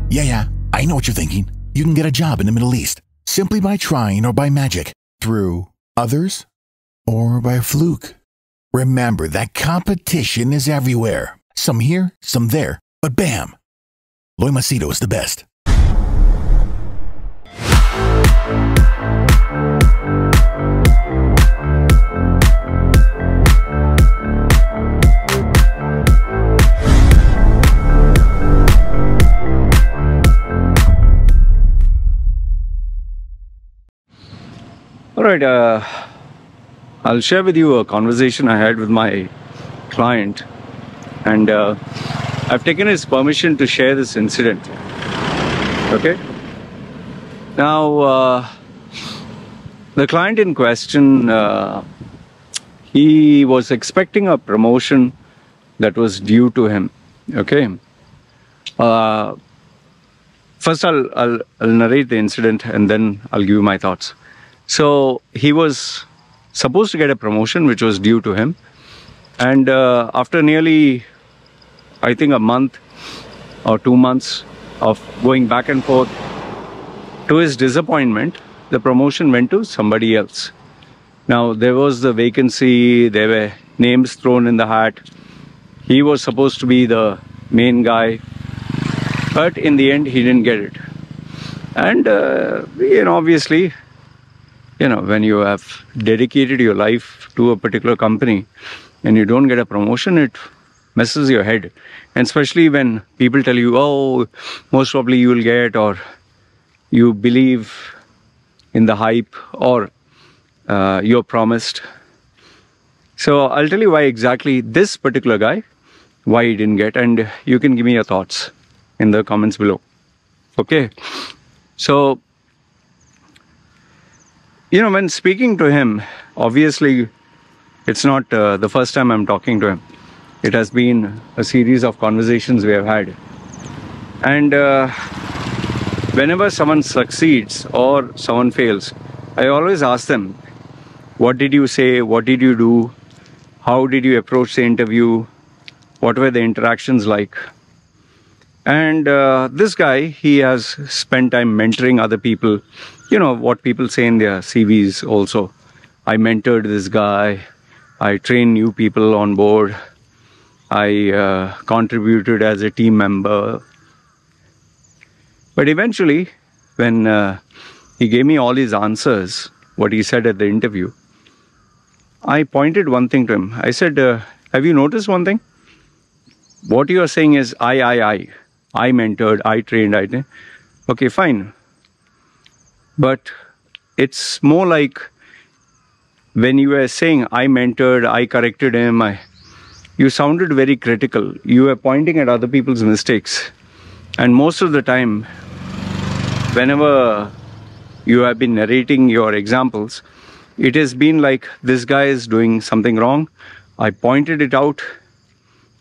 Yeah, I know what you're thinking. You can get a job in the Middle East simply by trying or by magic, through others, or by fluke. Remember that competition is everywhere. Some here, some there, but bam! Loy Machedo is the best. All right, I'll share with you a conversation I had with my client, and I've taken his permission to share this incident. Okay? Now, the client in question, he was expecting a promotion that was due to him. Okay? First, I'll narrate the incident and then I'll give you my thoughts. So he was supposed to get a promotion which was due to him, and after nearly, I think, a month or 2 months of going back and forth, to his disappointment, the promotion went to somebody else. Now, there was the vacancy, there were names thrown in the hat. He was supposed to be the main guy, but in the end he didn't get it. And obviously, when you have dedicated your life to a particular company and you don't get a promotion, it messes your head. And especially when people tell you, oh, most probably you will get, or you believe in the hype, or you're promised. So I'll tell you why exactly this particular guy, why he didn't get, and you can give me your thoughts in the comments below. Okay? So, when speaking to him, obviously, it's not the first time I'm talking to him. It has been a series of conversations we have had. And whenever someone succeeds or someone fails, I always ask them, what did you say? What did you do? How did you approach the interview? What were the interactions like? And this guy, he has spent time mentoring other people. What people say in their CVs also. I mentored this guy. I trained new people on board. I contributed as a team member. But eventually, when he gave me all his answers, what he said at the interview, I pointed one thing to him. I said, have you noticed one thing? What you are saying is I mentored, I trained, I did. Okay, fine. But it's more like when you were saying I mentored, I corrected him, you sounded very critical. You were pointing at other people's mistakes. And most of the time, whenever you have been narrating your examples, it has been like, this guy is doing something wrong. I pointed it out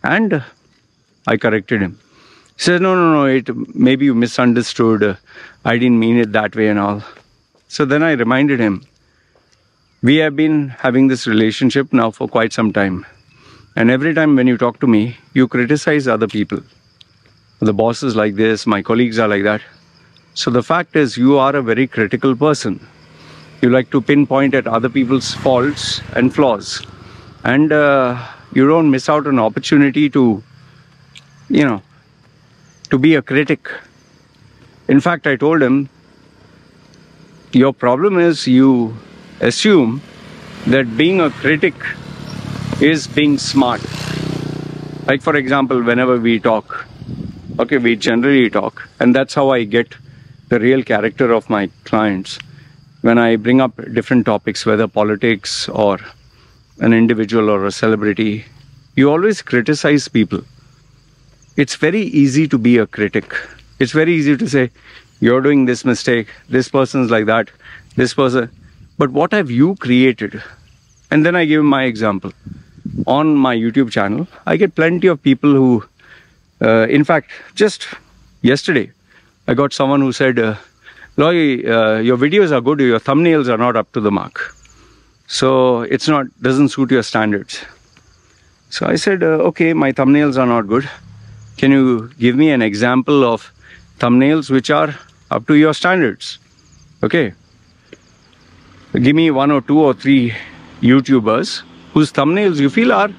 and I corrected him. He said, no, maybe you misunderstood. I didn't mean it that way and all. So then I reminded him, we have been having this relationship now for quite some time. And every time when you talk to me, you criticize other people. The boss is like this, my colleagues are like that. So the fact is, you are a very critical person. You like to pinpoint at other people's faults and flaws. And you don't miss out on an opportunity to, to be a critic. In fact, I told him, your problem is you assume that being a critic is being smart. Like, for example, whenever we talk, okay, we generally talk, and that's how I get the real character of my clients. When I bring up different topics, whether politics or an individual or a celebrity, you always criticize people. It's very easy to be a critic. It's very easy to say, you're doing this mistake, this person's like that, this person. But what have you created? And then I give my example. On my YouTube channel, I get plenty of people who, in fact, just yesterday, I got someone who said, Loy, your videos are good, your thumbnails are not up to the mark. So doesn't suit your standards. So I said, okay, my thumbnails are not good. Can you give me an example of thumbnails which are up to your standards. Okay. Give me 1 or 2 or 3 YouTubers whose thumbnails you feel are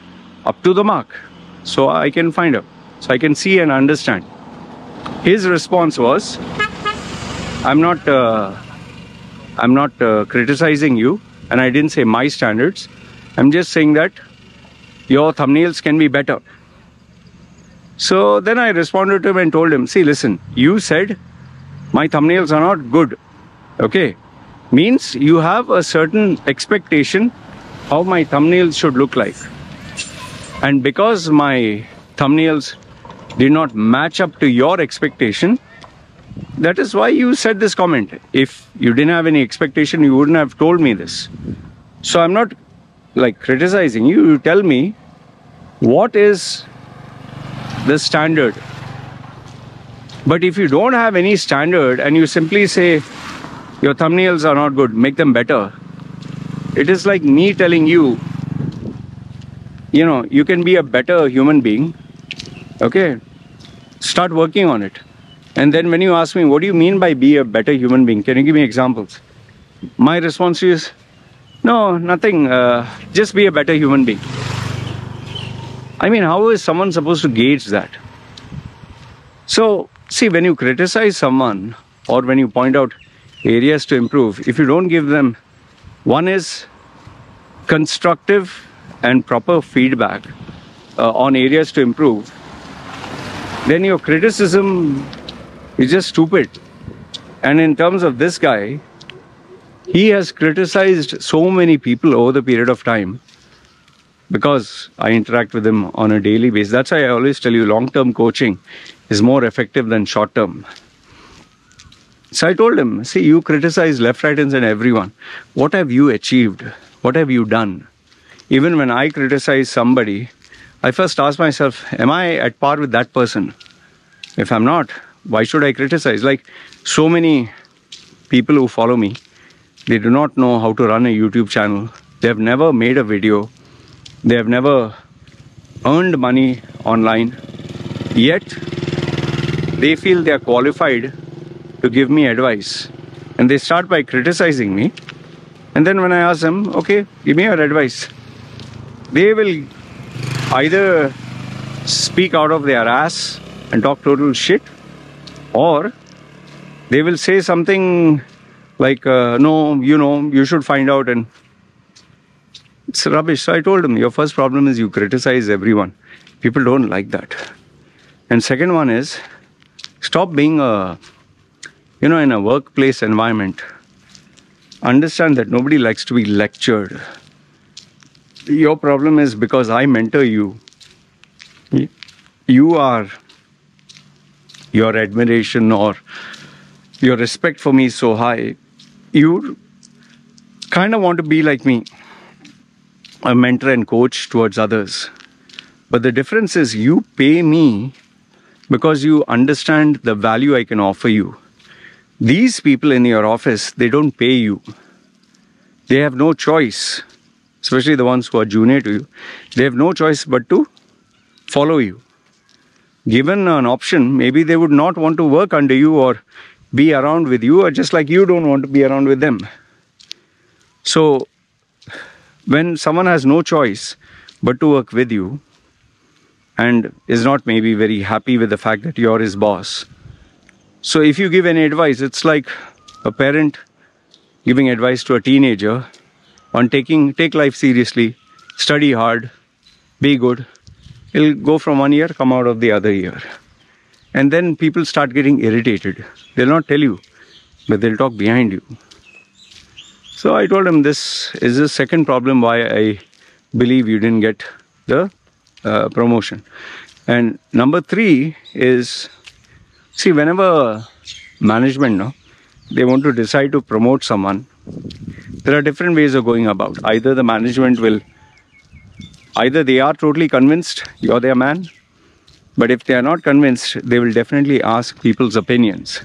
up to the mark, so I can find out, so I can see and understand. His response was, I'm not criticizing you, and I didn't say my standards. I'm just saying that your thumbnails can be better. So then I responded to him and told him, see, listen, you said my thumbnails are not good. Okay. Means you have a certain expectation how my thumbnails should look like. And because my thumbnails did not match up to your expectation, that is why you said this comment. If you didn't have any expectation, you wouldn't have told me this. So I'm not like criticizing you. You tell me what is the standard. But if you don't have any standard and you simply say your thumbnails are not good, make them better, it is like me telling you, you know, you can be a better human being. Okay, start working on it. And then when you ask me, what do you mean by be a better human being? Can you give me examples? My response is, no, nothing. Just be a better human being. I mean, how is someone supposed to gauge that? So, see, when you criticize someone or when you point out areas to improve, if you don't give them, one is constructive and proper feedback on areas to improve, then your criticism is just stupid. And in terms of this guy, he has criticized so many people over the period of time, because I interact with him on a daily basis. That's why I always tell you long-term coaching is more effective than short-term. So I told him, see, you criticize left, right, and center everyone. What have you achieved? What have you done? Even when I criticize somebody, I first ask myself, am I at par with that person? If I'm not, why should I criticize? Like so many people who follow me, they do not know how to run a YouTube channel. They have never made a video. They have never earned money online. Yet, they feel they are qualified to give me advice. And they start by criticizing me. And then when I ask them, okay, give me your advice, they will either speak out of their ass and talk total shit, or they will say something like, no, you know, you should find out, and it's rubbish. So I told him, your first problem is you criticize everyone. People don't like that. And second one is, stop being a, you know, in a workplace environment, understand that nobody likes to be lectured. Your problem is because I mentor you. You are, your admiration or your respect for me is so high, you kind of want to be like me, a mentor and coach towards others. But the difference is you pay me because you understand the value I can offer you. These people in your office, they don't pay you. They have no choice, especially the ones who are junior to you. They have no choice but to follow you. Given an option, maybe they would not want to work under you or be around with you, or just like you don't want to be around with them. So, when someone has no choice but to work with you and is not maybe very happy with the fact that you're his boss, so if you give any advice, it's like a parent giving advice to a teenager on take life seriously, study hard, be good. It'll go from one year, come out of the other year. And then people start getting irritated. They'll not tell you, but they'll talk behind you. So I told him this is the second problem why I believe you didn't get the promotion. And number 3 is, see, whenever management, they want to decide to promote someone, there are different ways of going about. Either the management will, either they are totally convinced you're their man, but if they are not convinced, they will definitely ask people's opinions.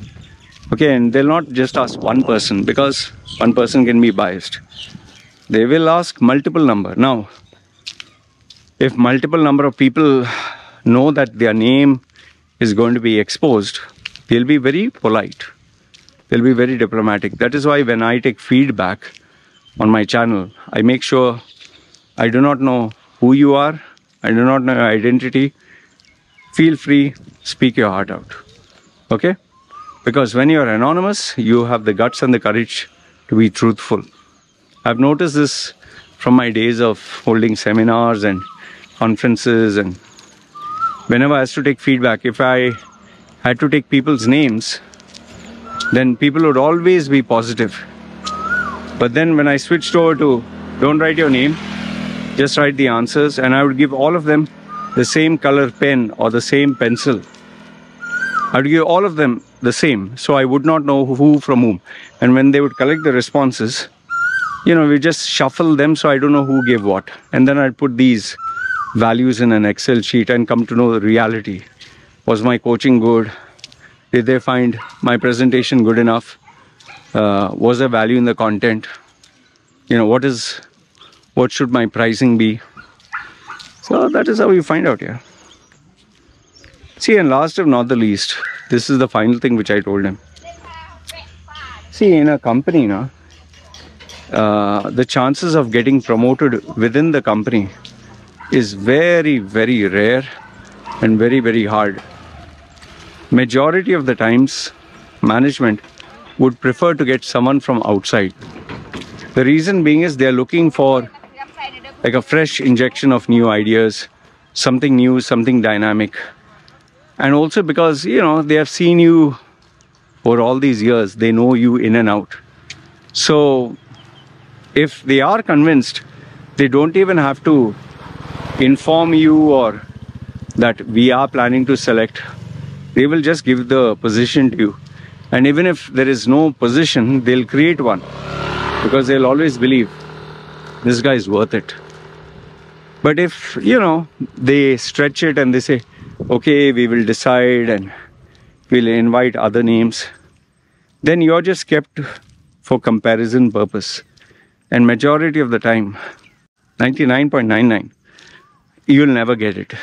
Okay, and they'll not just ask one person, because one person can be biased. They will ask multiple number. Now, if multiple number of people know that their name is going to be exposed, They'll be very polite. They'll be very diplomatic. That is why when I take feedback on my channel, I make sure I do not know who you are. I do not know your identity. Feel free, speak your heart out. Okay? Because when you're anonymous, you have the guts and the courage to be truthful. I've noticed this from my days of holding seminars and conferences, and whenever I used to take feedback, if I had to take people's names, then people would always be positive. But then when I switched over to don't write your name, just write the answers, and I would give all of them the same color pen or the same pencil. I would give all of them the same, so I would not know who from whom. And when they would collect the responses, we just shuffle them, so I don't know who gave what. And then I'd put these values in an Excel sheet and come to know the reality. Was my coaching good? Did they find my presentation good enough? Was there value in the content? What should my pricing be? So that is how you find out here. See, and last but not the least, this is the final thing which I told him. See, in a company, the chances of getting promoted within the company is very, very rare and very, very hard. Majority of the times, management would prefer to get someone from outside. The reason being is they're looking for like a fresh injection of new ideas, something new, something dynamic. And also because, they have seen you for all these years, they know you in and out. So if they are convinced, they don't even have to inform you or that we are planning to select. They will just give the position to you. And even if there is no position, they'll create one, because they'll always believe this guy is worth it. But if, they stretch it and they say, okay, we will decide and we'll invite other names, then you're just kept for comparison purpose. And majority of the time, 99.99, you'll never get it.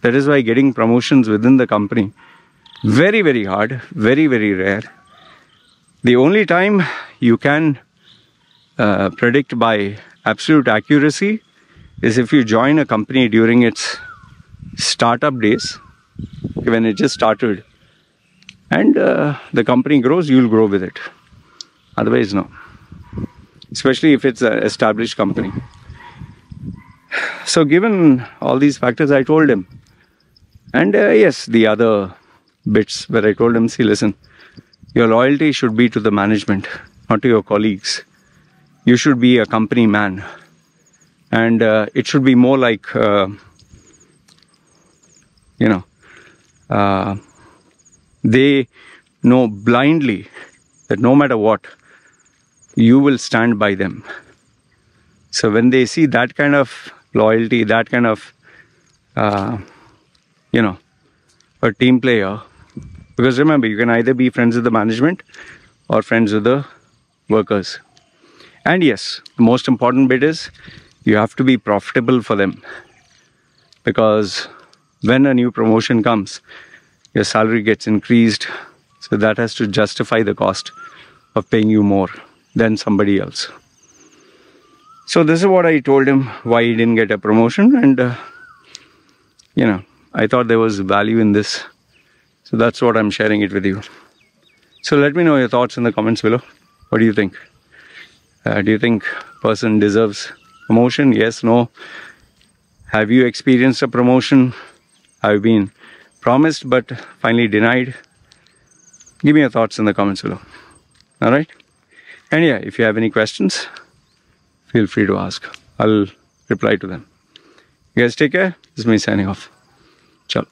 That is why getting promotions within the company, very, very hard, very, very rare. The only time you can predict by absolute accuracy is if you join a company during its startup days, when it just started, and the company grows, you'll grow with it. Otherwise, no. Especially if it's an established company. So given all these factors, I told him. And yes, the other bits where I told him, see, listen, your loyalty should be to the management, not to your colleagues. You should be a company man. And it should be more like, they know blindly that no matter what, you will stand by them. So when they see that kind of loyalty, that kind of, a team player, because remember, you can either be friends with the management or friends with the workers. And yes, the most important bit is you have to be profitable for them, because when a new promotion comes, your salary gets increased, so that has to justify the cost of paying you more than somebody else. So this is what I told him, why he didn't get a promotion, and I thought there was value in this. So that's what I'm sharing it with you. So let me know your thoughts in the comments below. What do you think? Do you think person deserves promotion? Yes, no? Have you experienced a promotion? Have you been promised but finally denied? Give me your thoughts in the comments below. Alright? And yeah, if you have any questions, feel free to ask. I'll reply to them. You guys take care. This is me signing off. Ciao.